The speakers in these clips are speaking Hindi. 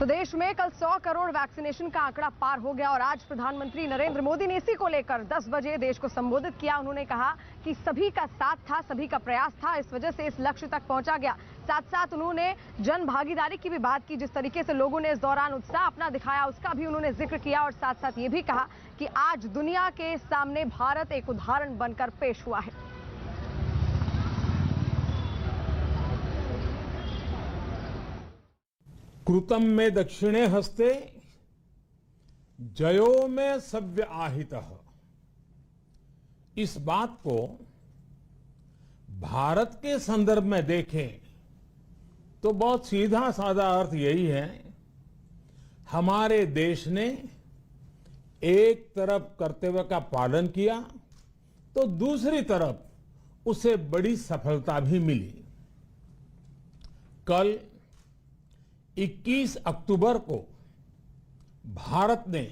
तो देश में कल 100 करोड़ वैक्सीनेशन का आंकड़ा पार हो गया और आज प्रधानमंत्री नरेंद्र मोदी ने इसी को लेकर 10 बजे देश को संबोधित किया। उन्होंने कहा कि सभी का साथ था, सभी का प्रयास था, इस वजह से इस लक्ष्य तक पहुंचा गया। साथ साथ उन्होंने जन भागीदारी की भी बात की, जिस तरीके से लोगों ने इस दौरान उत्साह अपना दिखाया उसका भी उन्होंने जिक्र किया और साथ साथ ये भी कहा कि आज दुनिया के सामने भारत एक उदाहरण बनकर पेश हुआ है। कृतं में दक्षिणे हस्ते जयो में सव्य आहितः। इस बात को भारत के संदर्भ में देखें तो बहुत सीधा साधा अर्थ यही है, हमारे देश ने एक तरफ कर्तव्य का पालन किया तो दूसरी तरफ उसे बड़ी सफलता भी मिली। कल 21 अक्टूबर को भारत ने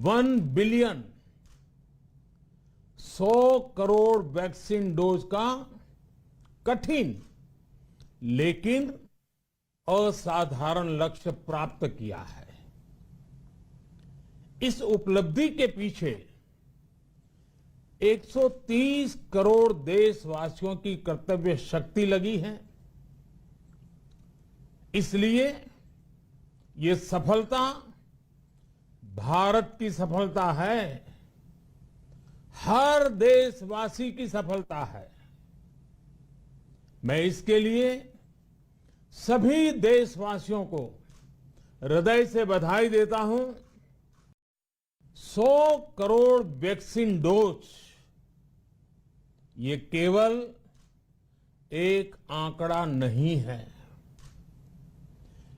1 बिलियन 100 करोड़ वैक्सीन डोज का कठिन लेकिन असाधारण लक्ष्य प्राप्त किया है। इस उपलब्धि के पीछे 130 करोड़ देशवासियों की कर्तव्य शक्ति लगी है। इसलिए ये सफलता भारत की सफलता है, हर देशवासी की सफलता है। मैं इसके लिए सभी देशवासियों को हृदय से बधाई देता हूं। 100 करोड़ वैक्सीन डोज ये केवल एक आंकड़ा नहीं है,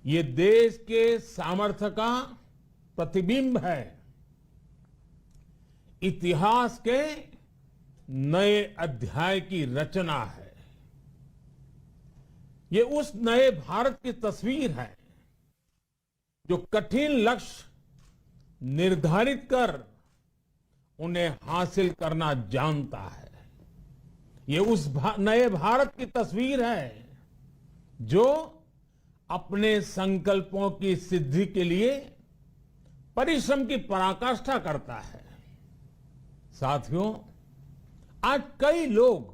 ये देश के सामर्थ्य का प्रतिबिंब है, इतिहास के नए अध्याय की रचना है। ये उस नए भारत की तस्वीर है जो कठिन लक्ष्य निर्धारित कर उन्हें हासिल करना जानता है। ये उस नए भारत की तस्वीर है जो अपने संकल्पों की सिद्धि के लिए परिश्रम की पराकाष्ठा करता है। साथियों, आज कई लोग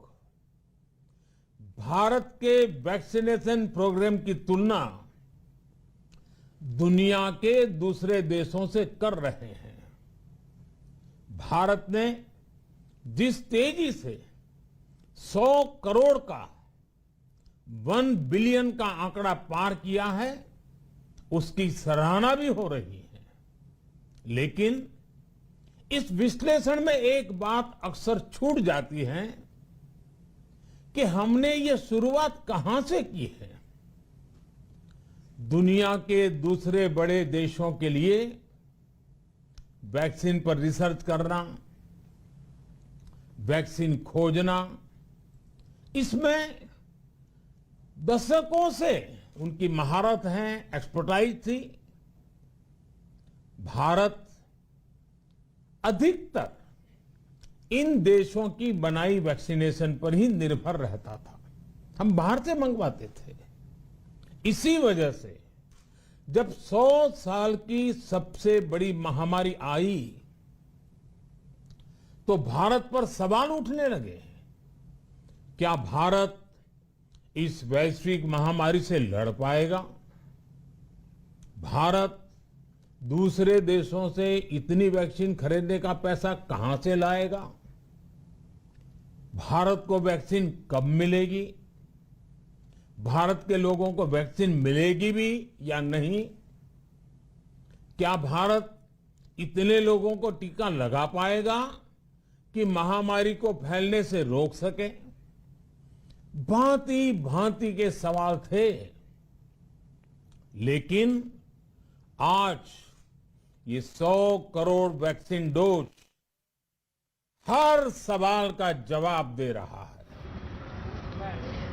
भारत के वैक्सीनेशन प्रोग्राम की तुलना दुनिया के दूसरे देशों से कर रहे हैं। भारत ने जिस तेजी से 100 करोड़ का 1 बिलियन का आंकड़ा पार किया है, उसकी सराहना भी हो रही है। लेकिन इस विश्लेषण में एक बात अक्सर छूट जाती है कि हमने ये शुरुआत कहां से की है। दुनिया के दूसरे बड़े देशों के लिए वैक्सीन पर रिसर्च करना, वैक्सीन खोजना, इसमें दशकों से उनकी महारत है, एक्सपर्टाइज थी। भारत अधिकतर इन देशों की बनाई वैक्सीनेशन पर ही निर्भर रहता था। हम बाहर से मंगवाते थे। इसी वजह से जब 100 साल की सबसे बड़ी महामारी आई तो भारत पर सवाल उठने लगे, क्या भारत इस वैश्विक महामारी से लड़ पाएगा? भारत दूसरे देशों से इतनी वैक्सीन खरीदने का पैसा कहां से लाएगा? भारत को वैक्सीन कब मिलेगी? भारत के लोगों को वैक्सीन मिलेगी भी या नहीं? क्या भारत इतने लोगों को टीका लगा पाएगा कि महामारी को फैलने से रोक सके? भांति भांति के सवाल थे, लेकिन आज ये 100 करोड़ वैक्सीन डोज हर सवाल का जवाब दे रहा है।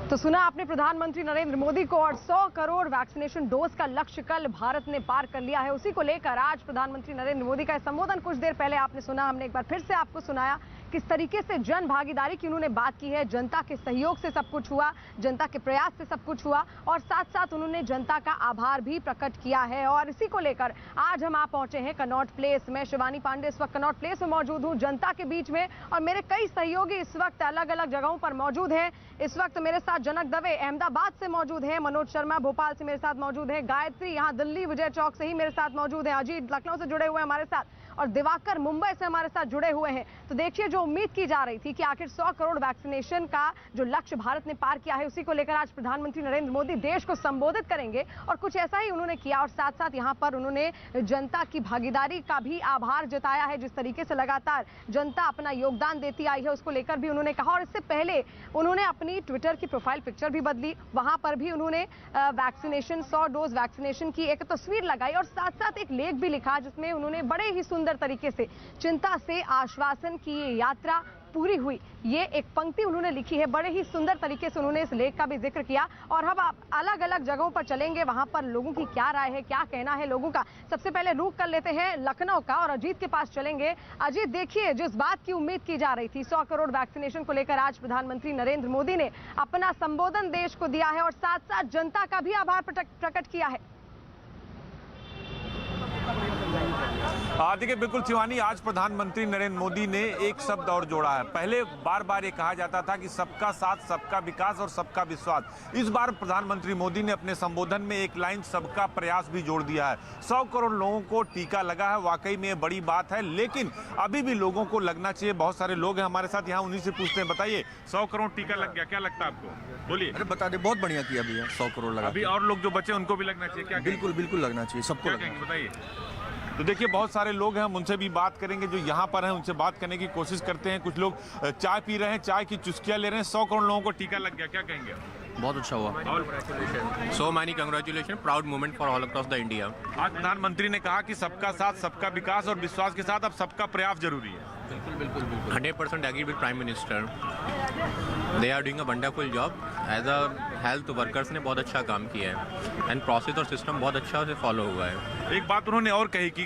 तो सुना आपने प्रधानमंत्री नरेंद्र मोदी को, और 100 करोड़ वैक्सीनेशन डोज का लक्ष्य कल भारत ने पार कर लिया है। उसी को लेकर आज प्रधानमंत्री नरेंद्र मोदी का संबोधन कुछ देर पहले आपने सुना, हमने एक बार फिर से आपको सुनाया किस तरीके से जन भागीदारी की उन्होंने बात की है। जनता के सहयोग से सब कुछ हुआ, जनता के प्रयास से सब कुछ हुआ, और साथ साथ उन्होंने जनता का आभार भी प्रकट किया है। और इसी को लेकर आज हम आप पहुंचे हैं कनॉट प्लेस में। शिवानी पांडे इस वक्त कनॉट प्लेस में मौजूद हूं जनता के बीच में, और मेरे कई सहयोगी इस वक्त अलग अलग जगहों पर मौजूद हैं। इस वक्त मेरे साथ जनक दवे अहमदाबाद से मौजूद है, मनोज शर्मा भोपाल से मेरे साथ मौजूद है, गायत्री यहाँ दिल्ली विजय चौक से ही मेरे साथ मौजूद है, अजीत लखनऊ से जुड़े हुए हैं हमारे साथ, और दिवाकर मुंबई से हमारे साथ जुड़े हुए हैं। तो देखिए, जो उम्मीद की जा रही थी कि आखिर 100 करोड़ वैक्सीनेशन का जो लक्ष्य भारत ने पार किया है, उसी को लेकर आज प्रधानमंत्री नरेंद्र मोदी देश को संबोधित करेंगे, और कुछ ऐसा ही उन्होंने किया। और साथ साथ यहाँ पर उन्होंने जनता की भागीदारी का भी आभार जताया है। जिस तरीके से लगातार जनता अपना योगदान देती आई है, उसको लेकर भी उन्होंने कहा। और इससे पहले उन्होंने अपनी ट्विटर की प्रोफाइल पिक्चर भी बदली, वहां पर भी उन्होंने वैक्सीनेशन 100 डोज वैक्सीनेशन की एक तस्वीर लगाई, और साथ साथ एक लेख भी लिखा जिसमें उन्होंने बड़े ही सुंदर तरीके से चिंता से आश्वासन की ये यात्रा पूरी हुई, ये एक पंक्ति उन्होंने लिखी है। बड़े ही सुंदर तरीके से उन्होंने इस लेख का भी जिक्र किया। और हम आप अलग अलग जगहों पर चलेंगे, वहां पर लोगों की क्या राय है, क्या कहना है लोगों का। सबसे पहले रुख कर लेते हैं लखनऊ का, और अजीत के पास चलेंगे। अजीत, देखिए, जिस बात की उम्मीद की जा रही थी 100 करोड़ वैक्सीनेशन को लेकर, आज प्रधानमंत्री नरेंद्र मोदी ने अपना संबोधन देश को दिया है, और साथ साथ जनता का भी आभार प्रकट किया है। देखिए, बिल्कुल शिवानी, आज प्रधानमंत्री नरेंद्र मोदी ने एक शब्द और जोड़ा है। पहले बार बार ये कहा जाता था कि सबका साथ, सबका विकास और सबका विश्वास। इस बार प्रधानमंत्री मोदी ने अपने संबोधन में एक लाइन सबका प्रयास भी जोड़ दिया है। 100 करोड़ लोगों को टीका लगा है, वाकई में ये बड़ी बात है, लेकिन अभी भी लोगों को लगना चाहिए। बहुत सारे लोग हैं हमारे साथ यहाँ, उन्हीं से पूछते हैं। बताइए, 100 करोड़ टीका लग गया, क्या लगता है आपको? बोलिए। अरे बता दे, बहुत बढ़िया किया भैया, 100 करोड़ लगा। अभी और लोग जो बचे उनको भी लगना चाहिए, क्या? बिल्कुल बिल्कुल लगना चाहिए, सबको लगना चाहिए। बताइए। तो देखिए, बहुत सारे लोग हैं, हम उनसे भी बात करेंगे जो यहाँ पर हैं, उनसे बात करने की कोशिश करते हैं। कुछ लोग चाय पी रहे हैं, चाय की चुस्कियाँ ले रहे हैं। 100 करोड़ लोगों को टीका लग गया, क्या कहेंगे? बहुत अच्छा हुआ। So many congratulations, proud moment for all across the India. आज प्रधानमंत्री ने कहा कि सबका साथ, सबका विकास और विश्वास के साथ अब सबका प्रयास जरूरी है। बिल्कुल 100% agree with Prime Minister. They are doing a wonderful job. As a health workers ने बहुत अच्छा काम किया है, एंड प्रोसेस और सिस्टम बहुत अच्छा से फॉलो हुआ है। एक बात उन्होंने और कही कि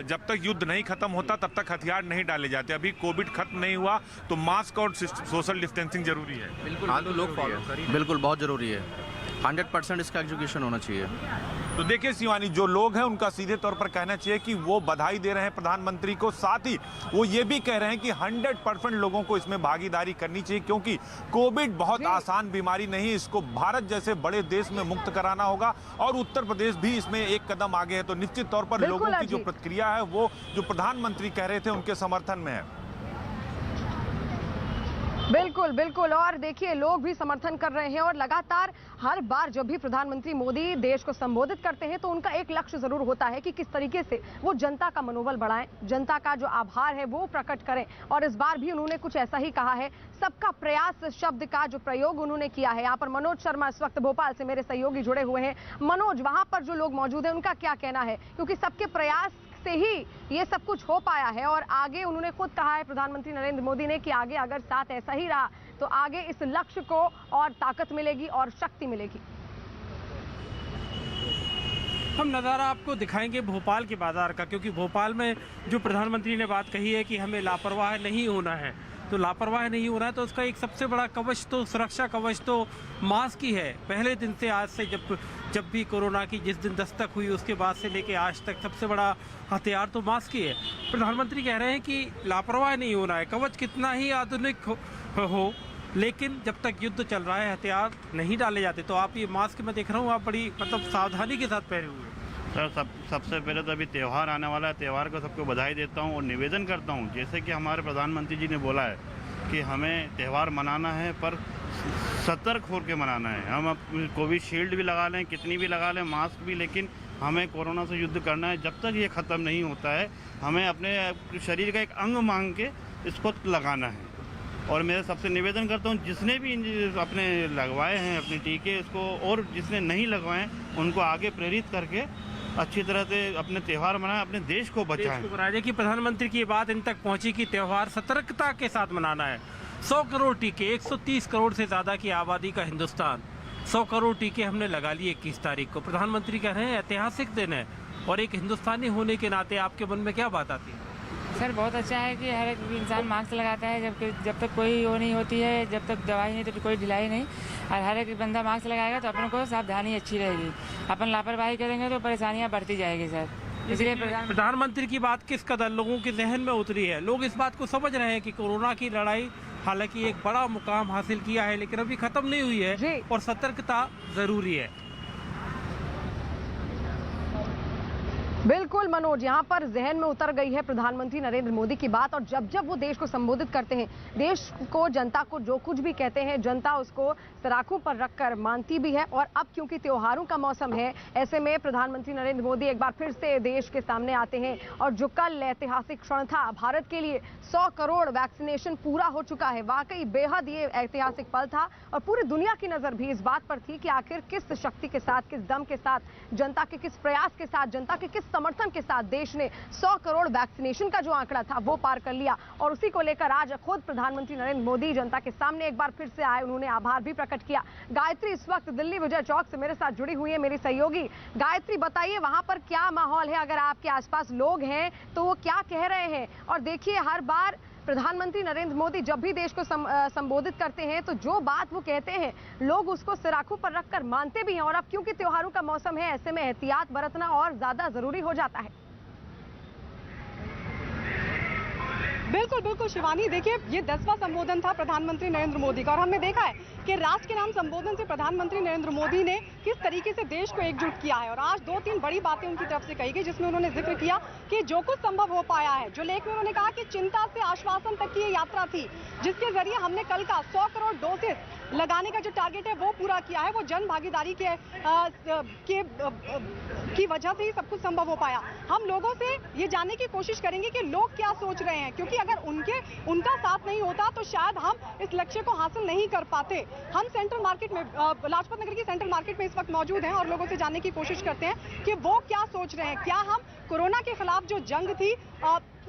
जब तक युद्ध नहीं खत्म होता तब तक हथियार नहीं डाले जाते। अभी कोविड खत्म नहीं हुआ तो मास्क और सोशल डिस्टेंसिंग जरूरी है। हाँ, तो लोग फॉलो करिए। बिल्कुल बहुत जरूरी है, 100% इसका एग्जीक्यूशन होना चाहिए। तो देखिए शिवानी, जो लोग हैं उनका सीधे तौर पर कहना चाहिए कि वो बधाई दे रहे हैं प्रधानमंत्री को, साथ ही वो ये भी कह रहे हैं कि 100% लोगों को इसमें भागीदारी करनी चाहिए, क्योंकि कोविड बहुत आसान बीमारी नहीं, इसको भारत जैसे बड़े देश में मुक्त कराना होगा, और उत्तर प्रदेश भी इसमें एक कदम आगे है। तो निश्चित तौर पर लोगों की जो प्रतिक्रिया है वो जो प्रधानमंत्री कह रहे थे उनके समर्थन में है। बिल्कुल बिल्कुल, और देखिए, लोग भी समर्थन कर रहे हैं। और लगातार हर बार जब भी प्रधानमंत्री मोदी देश को संबोधित करते हैं तो उनका एक लक्ष्य जरूर होता है कि किस तरीके से वो जनता का मनोबल बढ़ाएं, जनता का जो आभार है वो प्रकट करें। और इस बार भी उन्होंने कुछ ऐसा ही कहा है। सबका प्रयास शब्द का जो प्रयोग उन्होंने किया है। यहाँ पर मनोज शर्मा इस वक्त भोपाल से मेरे सहयोगी जुड़े हुए हैं। मनोज, वहां पर जो लोग मौजूद हैं उनका क्या कहना है, क्योंकि सबके प्रयास से ही ये सब कुछ हो पाया है, और आगे उन्होंने खुद कहा है प्रधानमंत्री नरेंद्र मोदी ने कि आगे अगर साथ ऐसा ही रहा तो आगे इस लक्ष्य को और ताकत मिलेगी और शक्ति मिलेगी। हम नज़ारा आपको दिखाएंगे भोपाल के बाजार का, क्योंकि भोपाल में जो प्रधानमंत्री ने बात कही है कि हमें लापरवाह नहीं होना है, तो लापरवाह नहीं हो रहा है, तो उसका एक सबसे बड़ा कवच, तो सुरक्षा कवच तो मास्क ही है। पहले दिन से आज से जब भी कोरोना की जिस दिन दस्तक हुई उसके बाद से लेके आज तक सबसे बड़ा हथियार तो मास्क ही है। प्रधानमंत्री कह रहे हैं कि लापरवाह नहीं होना है, कवच कितना ही आधुनिक हो लेकिन जब तक युद्ध चल रहा है हथियार नहीं डाले जाते। तो आप ये मास्क मैं देख रहा हूँ आप बड़ी सावधानी के साथ पहने हुए। सर, सबसे पहले तो अभी त्यौहार आने वाला है, त्यौहार को सबको बधाई देता हूँ और निवेदन करता हूँ, जैसे कि हमारे प्रधानमंत्री जी ने बोला है कि हमें त्यौहार मनाना है पर सतर्क होकर के मनाना है। हम कोविशील्ड भी लगा लें, कितनी भी लगा लें, मास्क भी, लेकिन हमें कोरोना से युद्ध करना है। जब तक ये ख़त्म नहीं होता है हमें अपने शरीर का एक अंग मांग के इसको लगाना है। और मैं सबसे निवेदन करता हूँ जिसने भी अपने लगवाए हैं अपने टीके उसको, और जिसने नहीं लगवाए उनको आगे प्रेरित करके अच्छी तरह से अपने त्यौहार मनाएं, अपने देश को बचाएं। कि प्रधानमंत्री की बात इन तक पहुंची कि त्यौहार सतर्कता के साथ मनाना है। 100 करोड़ टीके, 130 करोड़ से ज़्यादा की आबादी का हिंदुस्तान, 100 करोड़ टीके हमने लगा लिए 21 तारीख को। प्रधानमंत्री कह रहे हैं ऐतिहासिक दिन है, और एक हिंदुस्तानी होने के नाते आपके मन में क्या बात आती है? सर बहुत अच्छा है कि हर एक इंसान मास्क लगाता है, जब तक कोई वो नहीं होती है, जब तक दवाई नहीं तो कोई ढिलाई नहीं, और हर एक बंदा मास्क लगाएगा तो अपन को सावधानी अच्छी रहेगी। अपन लापरवाही करेंगे तो परेशानियां बढ़ती जाएगी सर। इसलिए प्रधानमंत्री की बात किस कदर लोगों के जहन में उतरी है? लोग इस बात को समझ रहे हैं कि कोरोना की लड़ाई हालांकि एक बड़ा मुकाम हासिल किया है, लेकिन अभी खत्म नहीं हुई है और सतर्कता जरूरी है। बिल्कुल मनोज, यहाँ पर जहन में उतर गई है प्रधानमंत्री नरेंद्र मोदी की बात, और जब जब वो देश को संबोधित करते हैं, देश को, जनता को जो कुछ भी कहते हैं, जनता उसको सराखों पर रखकर मानती भी है। और अब क्योंकि त्योहारों का मौसम है, ऐसे में प्रधानमंत्री नरेंद्र मोदी एक बार फिर से देश के सामने आते हैं। और जो कल ऐतिहासिक क्षण था भारत के लिए, 100 करोड़ वैक्सीनेशन पूरा हो चुका है, वाकई बेहद ये ऐतिहासिक पल था। और पूरी दुनिया की नजर भी इस बात पर थी कि आखिर किस शक्ति के साथ, किस दम के साथ, जनता के किस प्रयास के साथ, जनता के किस समर्थन के साथ देश ने 100 करोड़ वैक्सीनेशन का जो आंकड़ा था वो पार कर लिया। और उसी को लेकर आज खुद प्रधानमंत्री नरेंद्र मोदी जनता के सामने एक बार फिर से आए, उन्होंने आभार भी प्रकट किया। गायत्री इस वक्त दिल्ली विजय चौक से मेरे साथ जुड़ी हुई है, मेरी सहयोगी। गायत्री, बताइए वहां पर क्या माहौल है? अगर आपके आसपास लोग हैं तो वो क्या कह रहे हैं? और देखिए, हर बार प्रधानमंत्री नरेंद्र मोदी जब भी देश को संबोधित करते हैं तो जो बात वो कहते हैं लोग उसको सिराखों पर रखकर मानते भी हैं। और अब क्योंकि त्योहारों का मौसम है, ऐसे में एहतियात बरतना और ज्यादा जरूरी हो जाता है। बिल्कुल बिल्कुल शिवानी, देखिए ये 10वां संबोधन था प्रधानमंत्री नरेंद्र मोदी का, और हमने देखा है कि राष्ट्र के नाम संबोधन से प्रधानमंत्री नरेंद्र मोदी ने किस तरीके से देश को एकजुट किया है। और आज 2-3 बड़ी बातें उनकी तरफ से कही गई, जिसमें उन्होंने जिक्र किया कि जो कुछ संभव हो पाया है, जो लेख में उन्होंने कहा कि चिंता से आश्वासन तक की ये यात्रा थी, जिसके जरिए हमने कल का 100 करोड़ डोसेज लगाने का जो टारगेट है वो पूरा किया है। वो जन भागीदारी की वजह से ही सब कुछ संभव हो पाया। हम लोगों से ये जानने की कोशिश करेंगे कि लोग क्या सोच रहे हैं, क्योंकि अगर उनका साथ नहीं होता तो शायद हम इस लक्ष्य को हासिल नहीं कर पाते। हम सेंट्रल मार्केट में, लाजपत नगर की सेंट्रल मार्केट में इस वक्त मौजूद हैं और लोगों से जानने की कोशिश करते हैं कि वो क्या सोच रहे हैं। क्या हम कोरोना के खिलाफ जो जंग थी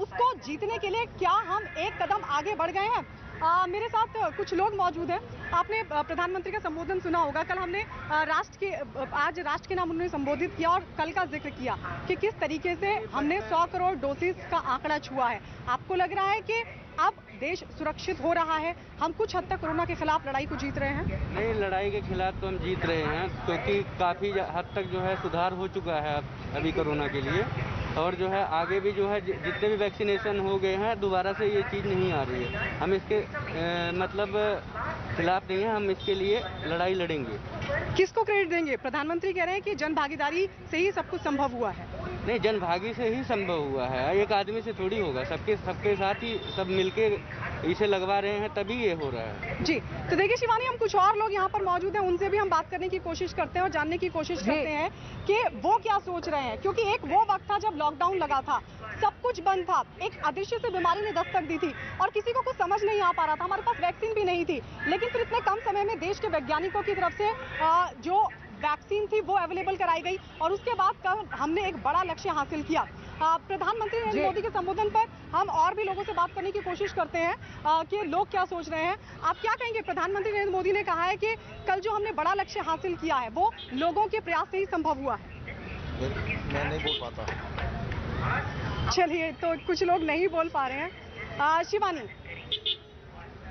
उसको जीतने के लिए क्या हम एक कदम आगे बढ़ गए हैं? मेरे साथ कुछ लोग मौजूद हैं। आपने प्रधानमंत्री का संबोधन सुना होगा। कल हमने आज राष्ट्र के नाम उन्होंने संबोधित किया और कल का जिक्र किया कि किस तरीके से हमने 100 करोड़ डोसेज का आंकड़ा छुआ है। आपको लग रहा है कि अब देश सुरक्षित हो रहा है, हम कुछ हद तक कोरोना के खिलाफ लड़ाई को जीत रहे हैं? नहीं, लड़ाई के खिलाफ तो हम जीत रहे हैं, क्योंकि काफ़ी हद तक जो है सुधार हो चुका है अभी कोरोना के लिए। और जो है आगे भी जो है जितने भी वैक्सीनेशन हो गए हैं, दोबारा से ये चीज़ नहीं आ रही है। हम इसके मतलब खिलाफ नहीं है, हम इसके लिए लड़ाई लड़ेंगे। किसको क्रेडिट देंगे? प्रधानमंत्री कह रहे हैं कि जन भागीदारी से ही सब कुछ संभव हुआ है। नहीं, जनभागी से ही संभव हुआ है, एक आदमी से थोड़ी होगा। सबके साथ ही सब मिलके इसे लगवा रहे हैं, तभी ये हो रहा है। जी, तो देखिए शिवानी, हम कुछ और लोग यहाँ पर मौजूद हैं, उनसे भी हम बात करने की कोशिश करते हैं और जानने की कोशिश करते हैं कि वो क्या सोच रहे हैं। क्योंकि एक वो वक्त था जब लॉकडाउन लगा था, सब कुछ बंद था, एक अदृश्य से बीमारी ने दस्तक दी थी और किसी को कुछ समझ नहीं आ पा रहा था। हमारे पास वैक्सीन भी नहीं थी, लेकिन फिर इतने कम समय में देश के वैज्ञानिकों की तरफ से जो वैक्सीन थी वो अवेलेबल कराई गई और उसके बाद कल हमने एक बड़ा लक्ष्य हासिल किया। प्रधानमंत्री नरेंद्र मोदी के संबोधन पर हम और भी लोगों से बात करने की कोशिश करते हैं कि लोग क्या सोच रहे हैं। आप क्या कहेंगे? प्रधानमंत्री नरेंद्र मोदी ने कहा है कि कल जो हमने बड़ा लक्ष्य हासिल किया है वो लोगों के प्रयास से ही संभव हुआ है। मैं नहीं बोल पाता। चलिए, तो कुछ लोग नहीं बोल पा रहे हैं। शिवानी,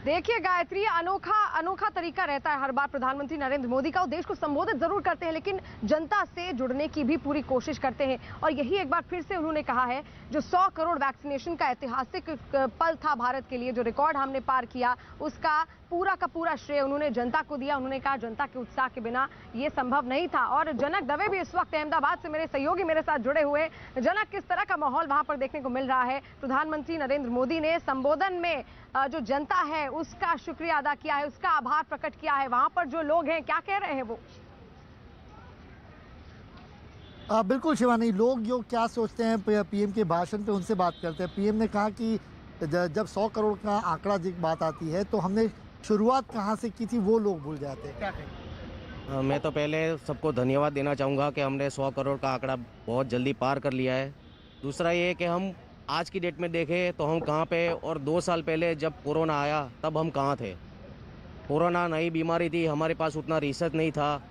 देखिए गायत्री, अनोखा तरीका रहता है हर बार प्रधानमंत्री नरेंद्र मोदी का। वो देश को संबोधित जरूर करते हैं लेकिन जनता से जुड़ने की भी पूरी कोशिश करते हैं। और यही एक बार फिर से उन्होंने कहा है, जो 100 करोड़ वैक्सीनेशन का ऐतिहासिक पल था भारत के लिए, जो रिकॉर्ड हमने पार किया, उसका पूरा का पूरा श्रेय उन्होंने जनता को दिया। उन्होंने कहा जनता के उत्साह के बिना ये संभव नहीं था। और जनक दवे भी इस वक्त अहमदाबाद से मेरे सहयोगी मेरे साथ जुड़े हुए। जनक, किस तरह का माहौल वहां पर देखने को मिल रहा है? प्रधानमंत्री नरेंद्र मोदी ने संबोधन में जो जनता है उसका शुक्रिया अदा किया है, उसका आभार प्रकट किया है। वहां पर जो लोग हैं क्या कह रहे हैं वो? बिल्कुल शिवानी, लोग जो क्या सोचते हैं पीएम के भाषण पे उनसे बात करते हैं। पीएम ने कहा कि जब 100 करोड़ का आंकड़ा की बात आती है तो हमने शुरुआत कहाँ से की थी वो लोग भूल जाते हैं। क्या कहेंगे? मैं तो पहले सबको धन्यवाद देना चाहूँगा कि हमने 100 करोड़ का आंकड़ा बहुत जल्दी पार कर लिया है। दूसरा ये है कि हम आज की डेट में देखें तो हम कहाँ पे, और 2 साल पहले जब कोरोना आया तब हम कहाँ थे। कोरोना नई बीमारी थी, हमारे पास उतना रिसर्च नहीं था,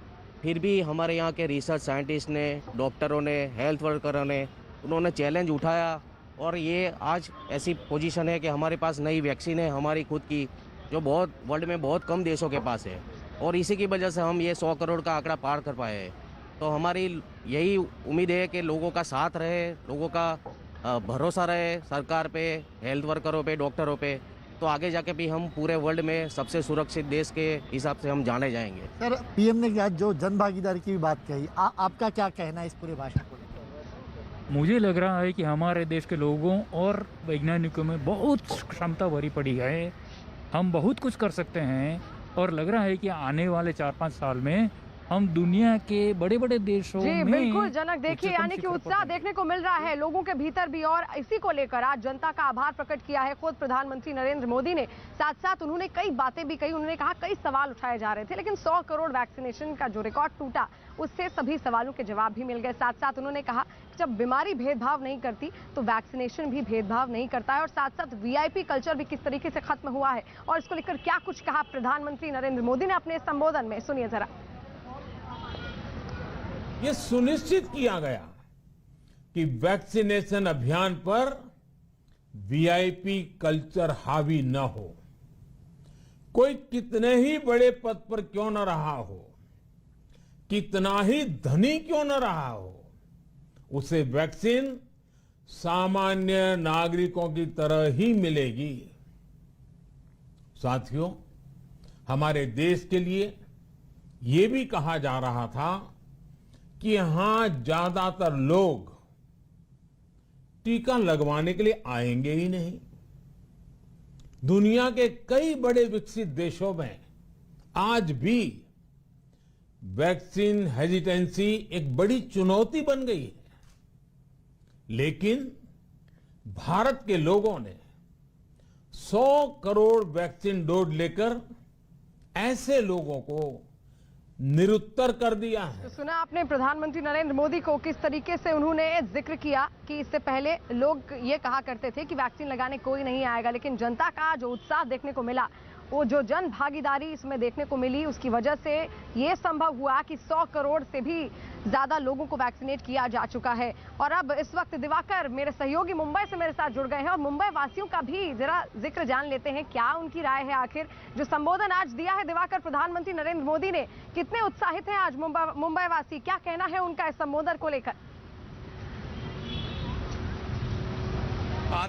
फिर भी हमारे यहाँ के रिसर्च साइंटिस्ट ने, डॉक्टरों ने, हेल्थ वर्करों ने, उन्होंने चैलेंज उठाया और ये आज ऐसी पोजीशन है कि हमारे पास नई वैक्सीन है हमारी खुद की, जो बहुत वर्ल्ड में बहुत कम देशों के पास है, और इसी की वजह से हम ये 100 करोड़ का आंकड़ा पार कर पाए हैं। तो हमारी यही उम्मीद है कि लोगों का साथ रहे, लोगों का भरोसा रहे सरकार पे, हेल्थ वर्करों पे, डॉक्टरों पे, तो आगे जाके भी हम पूरे वर्ल्ड में सबसे सुरक्षित देश के हिसाब से हम जाने जाएंगे। सर, पीएम ने क्या जो जन भागीदारी की भी बात कही, आपका क्या कहना है इस पूरे भाषण को? मुझे लग रहा है कि हमारे देश के लोगों और वैज्ञानिकों में बहुत क्षमता भरी पड़ी है, हम बहुत कुछ कर सकते हैं, और लग रहा है कि आने वाले 4-5 साल में हम दुनिया के बड़े बड़े देशों में बिल्कुल जनक, देखिए यानी कि उत्साह देखने को मिल रहा है लोगों के भीतर भी, और इसी को लेकर आज जनता का आभार प्रकट किया है खुद प्रधानमंत्री नरेंद्र मोदी ने। साथ साथ उन्होंने कई बातें भी कही, उन्होंने कहा कई सवाल उठाए जा रहे थे, लेकिन 100 करोड़ वैक्सीनेशन का जो रिकॉर्ड टूटा उससे सभी सवालों के जवाब भी मिल गए। साथ साथ उन्होंने कहा कि जब बीमारी भेदभाव नहीं करती तो वैक्सीनेशन भी भेदभाव नहीं करता है, और साथ साथ वीआईपी कल्चर भी किस तरीके से खत्म हुआ है, और इसको लेकर क्या कुछ कहा प्रधानमंत्री नरेंद्र मोदी ने अपने संबोधन में, सुनिए जरा। ये सुनिश्चित किया गया कि वैक्सीनेशन अभियान पर वीआईपी कल्चर हावी न हो। कोई कितने ही बड़े पद पर क्यों न रहा हो, कितना ही धनी क्यों न रहा हो, उसे वैक्सीन सामान्य नागरिकों की तरह ही मिलेगी। साथियों, हमारे देश के लिए ये भी कहा जा रहा था कि यहां ज्यादातर लोग टीका लगवाने के लिए आएंगे ही नहीं। दुनिया के कई बड़े विकसित देशों में आज भी वैक्सीन हेजिटेंसी एक बड़ी चुनौती बन गई है, लेकिन भारत के लोगों ने 100 करोड़ वैक्सीन डोज लेकर ऐसे लोगों को निरुत्तर कर दिया है। तो सुना आपने प्रधानमंत्री नरेंद्र मोदी को, किस तरीके से उन्होंने जिक्र किया कि इससे पहले लोग ये कहा करते थे कि वैक्सीन लगाने कोई नहीं आएगा, लेकिन जनता का जो उत्साह देखने को मिला, वो जो जन भागीदारी इसमें देखने को मिली, उसकी वजह से ये संभव हुआ कि 100 करोड़ से भी ज्यादा लोगों को वैक्सीनेट किया जा चुका है। और अब इस वक्त दिवाकर मेरे सहयोगी मुंबई से मेरे साथ जुड़ गए हैं, और मुंबई वासियों का भी जरा जिक्र जान लेते हैं, क्या उनकी राय है। आखिर जो संबोधन आज दिया है दिवाकर प्रधानमंत्री नरेंद्र मोदी ने, कितने उत्साहित हैं आज मुंबई वासी, क्या कहना है उनका इस संबोधन को लेकर?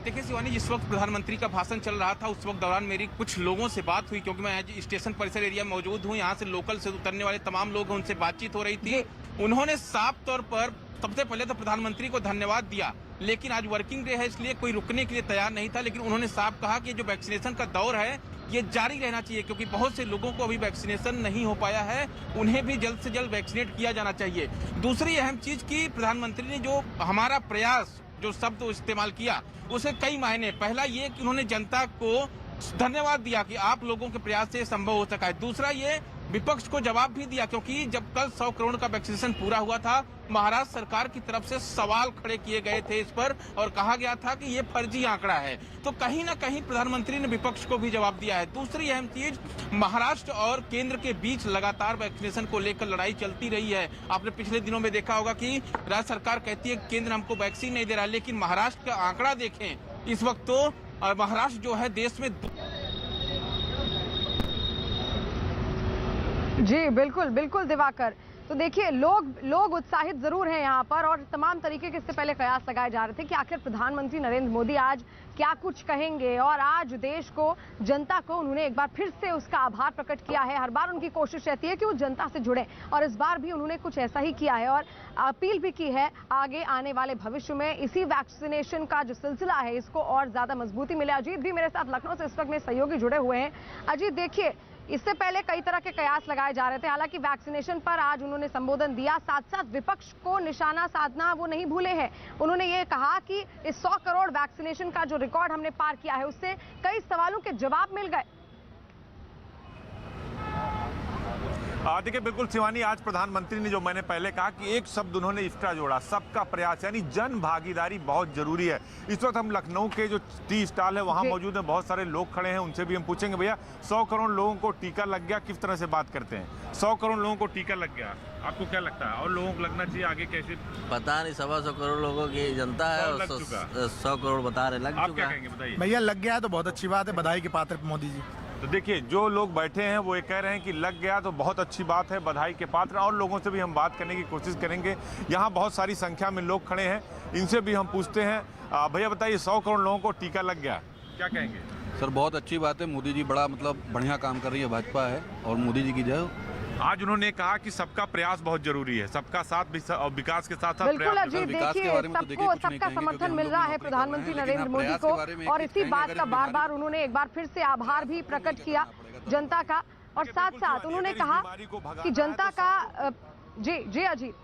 देखिए शिवानी, जिस वक्त प्रधानमंत्री का भाषण चल रहा था उस वक्त दौरान मेरी कुछ लोगों से बात हुई, क्योंकि मैं आज स्टेशन परिसर एरिया में मौजूद हूँ। यहाँ से लोकल से उतरने वाले तमाम लोग हैं, उनसे बातचीत हो रही थी। उन्होंने साफ तौर पर सबसे पहले तो प्रधानमंत्री को धन्यवाद दिया, लेकिन आज वर्किंग डे है इसलिए कोई रुकने के लिए तैयार नहीं था। लेकिन उन्होंने साफ कहा कि जो वैक्सीनेशन का दौर है ये जारी रहना चाहिए, क्योंकि बहुत से लोगों को अभी वैक्सीनेशन नहीं हो पाया है, उन्हें भी जल्द से जल्द वैक्सीनेट किया जाना चाहिए। दूसरी अहम चीज की प्रधानमंत्री ने जो हमारा प्रयास जो शब्द इस्तेमाल किया उसे कई मायने, पहला ये कि उन्होंने जनता को धन्यवाद दिया कि आप लोगों के प्रयास से संभव हो सका है। दूसरा ये विपक्ष को जवाब भी दिया, क्योंकि जब कल 100 करोड़ का वैक्सीनेशन पूरा हुआ था, महाराष्ट्र सरकार की तरफ से सवाल खड़े किए गए थे इस पर, और कहा गया था कि ये फर्जी आंकड़ा है। तो कहीं ना कहीं प्रधानमंत्री ने विपक्ष को भी जवाब दिया है। दूसरी अहम चीज, महाराष्ट्र और केंद्र के बीच लगातार वैक्सीनेशन को लेकर लड़ाई चलती रही है। आपने पिछले दिनों में देखा होगा कि राज्य सरकार कहती है केंद्र हमको वैक्सीन नहीं दे रहा, लेकिन महाराष्ट्र का आंकड़ा देखें, इस वक्त तो महाराष्ट्र जो है देश में। जी बिल्कुल बिल्कुल दिवाकर, तो देखिए लोग उत्साहित जरूर हैं यहाँ पर, और तमाम तरीके के इससे पहले कयास लगाए जा रहे थे कि आखिर प्रधानमंत्री नरेंद्र मोदी आज क्या कुछ कहेंगे, और आज देश को, जनता को उन्होंने एक बार फिर से उसका आभार प्रकट किया है। हर बार उनकी कोशिश रहती है कि वो जनता से जुड़े, और इस बार भी उन्होंने कुछ ऐसा ही किया है, और अपील भी की है आगे आने वाले भविष्य में इसी वैक्सीनेशन का जो सिलसिला है इसको और ज्यादा मजबूती मिले। अजीत भी मेरे साथ लखनऊ से इस वक्त मेरे सहयोगी जुड़े हुए हैं। अजीत, देखिए इससे पहले कई तरह के कयास लगाए जा रहे थे, हालांकि वैक्सीनेशन पर आज उन्होंने संबोधन दिया, साथ साथ विपक्ष को निशाना साधना वो नहीं भूले हैं। उन्होंने ये कहा कि इस 100 करोड़ वैक्सीनेशन का जो रिकॉर्ड हमने पार किया है उससे कई सवालों के जवाब मिल गए। देखिए बिल्कुल शिवानी, आज प्रधानमंत्री ने जो मैंने पहले कहा कि एक शब्द उन्होंने एक्स्ट्रा जोड़ा, सबका प्रयास, यानी जन भागीदारी बहुत जरूरी है। इस वक्त हम लखनऊ के जो टी स्टॉल है वहां मौजूद हैं, बहुत सारे लोग खड़े हैं, उनसे भी हम पूछेंगे भैया 100 करोड़ लोगों को टीका लग गया, किस तरह से बात करते हैं? 100 करोड़ लोगों को टीका लग गया, आपको क्या लगता है और लोगों को लगना चाहिए आगे कैसे? पता नहीं, 125 करोड़ लोगों की जनता है और 100 करोड़ बता रहे लग चुका है। बताइए भैया, लग गया है तो बहुत अच्छी बात है, बधाई के पात्र मोदी जी। तो देखिए जो लोग बैठे हैं वो ये कह रहे हैं कि लग गया तो बहुत अच्छी बात है, बधाई के पात्र। और लोगों से भी हम बात करने की कोशिश करेंगे, यहाँ बहुत सारी संख्या में लोग खड़े हैं, इनसे भी हम पूछते हैं। भैया बताइए 100 करोड़ लोगों को टीका लग गया, क्या कहेंगे? सर बहुत अच्छी बात है, मोदी जी बड़ा बढ़िया काम कर रही है भाजपा है, और मोदी जी की जय। आज उन्होंने कहा कि सबका प्रयास बहुत जरूरी है, सबका साथ भी और विकास के साथ साथ बिल्कुल अजीत, देखिए सबको सबका समर्थन मिल रहा है प्रधानमंत्री नरेंद्र मोदी को, और इसी बात का बार बार उन्होंने एक बार फिर से आभार भी प्रकट किया जनता का, और साथ साथ उन्होंने कहा कि जनता का जी अजीत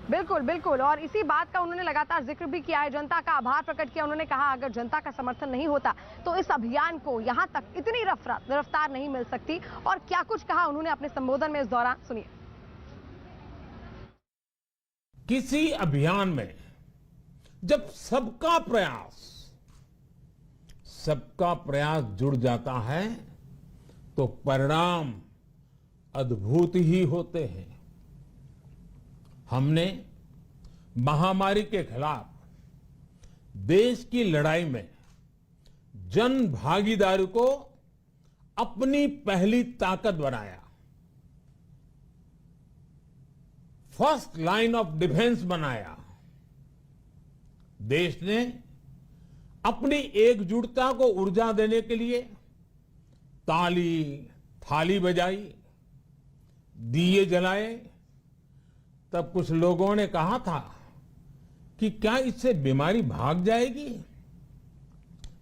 बिल्कुल बिल्कुल, और इसी बात का उन्होंने लगातार जिक्र भी किया है, जनता का आभार प्रकट किया। उन्होंने कहा अगर जनता का समर्थन नहीं होता तो इस अभियान को यहां तक इतनी रफ्तार नहीं मिल सकती। और क्या कुछ कहा उन्होंने अपने संबोधन में इस दौरान, सुनिए। किसी अभियान में जब सबका प्रयास जुड़ जाता है तो परिणाम अद्भुत ही होते हैं। हमने महामारी के खिलाफ देश की लड़ाई में जन भागीदारी को अपनी पहली ताकत बनाया, फर्स्ट लाइन ऑफ डिफेंस बनाया। देश ने अपनी एकजुटता को ऊर्जा देने के लिए ताली थाली बजाई, दिए जलाए। तब कुछ लोगों ने कहा था कि क्या इससे बीमारी भाग जाएगी,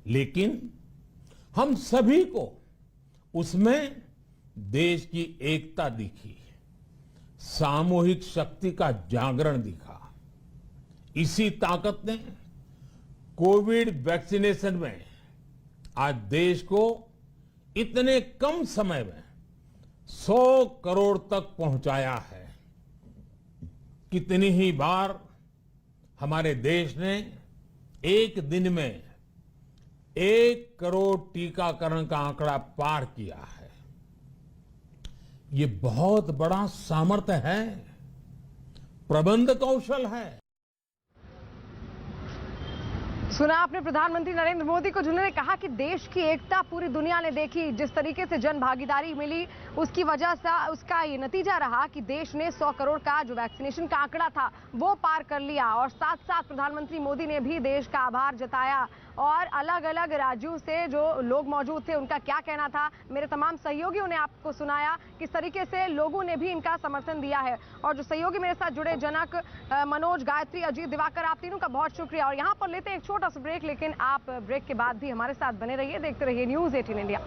लेकिन हम सभी को उसमें देश की एकता दिखी, सामूहिक शक्ति का जागरण दिखा। इसी ताकत ने कोविड वैक्सीनेशन में आज देश को इतने कम समय में 100 करोड़ तक पहुंचाया है। कितनी ही बार हमारे देश ने एक दिन में 1 करोड़ टीकाकरण का आंकड़ा पार किया है। ये बहुत बड़ा सामर्थ्य है, प्रबंध कौशल है। सुना आपने प्रधानमंत्री नरेंद्र मोदी को, जिन्होंने कहा कि देश की एकता पूरी दुनिया ने देखी, जिस तरीके से जन भागीदारी मिली उसकी वजह से उसका ये नतीजा रहा कि देश ने 100 करोड़ का जो वैक्सीनेशन का आंकड़ा था वो पार कर लिया। और साथ साथ प्रधानमंत्री मोदी ने भी देश का आभार जताया, और अलग अलग राज्यों से जो लोग मौजूद थे उनका क्या कहना था, मेरे तमाम सहयोगियों ने आपको सुनाया किस तरीके से लोगों ने भी इनका समर्थन दिया है। और जो सहयोगी मेरे साथ जुड़े, जनक, मनोज, गायत्री, अजीत, दिवाकर, आप तीनों का बहुत शुक्रिया। और यहाँ पर लेते हैं एक छोटा सा ब्रेक, लेकिन आप ब्रेक के बाद भी हमारे साथ बने रहिए, देखते रहिए न्यूज़ 18 इंडिया।